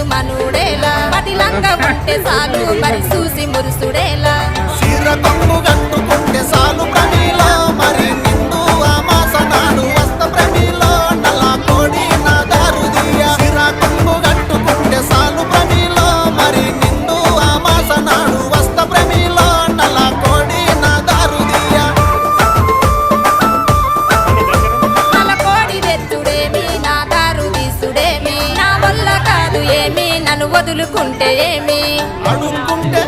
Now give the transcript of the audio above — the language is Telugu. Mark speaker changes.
Speaker 1: మనుడేలా పతిలంగా ఉంటే చాలు మరి చూసి మురుసుడేలా
Speaker 2: శిరకమ్ము గట్టుకుంటే చాలు ప్రమిలో మరి నిండు అమాసనాడు వస్త ప్రమిలో నల్ల కోడి నా దారుదియ శిరకమ్ము గట్టుకుంటే చాలు ప్రమిలో మరి నిండు అమాసనాడు వస్త ప్రమిలో నల్ల కోడి నా దారుదియ
Speaker 1: నల్ల కోడి తెచ్చుడేమి నా దారు తీసుడేమి నా వల్ల కాదు ఏమి నన్ను వదులుకుంటే ఏమి
Speaker 2: అడుక్కుంటే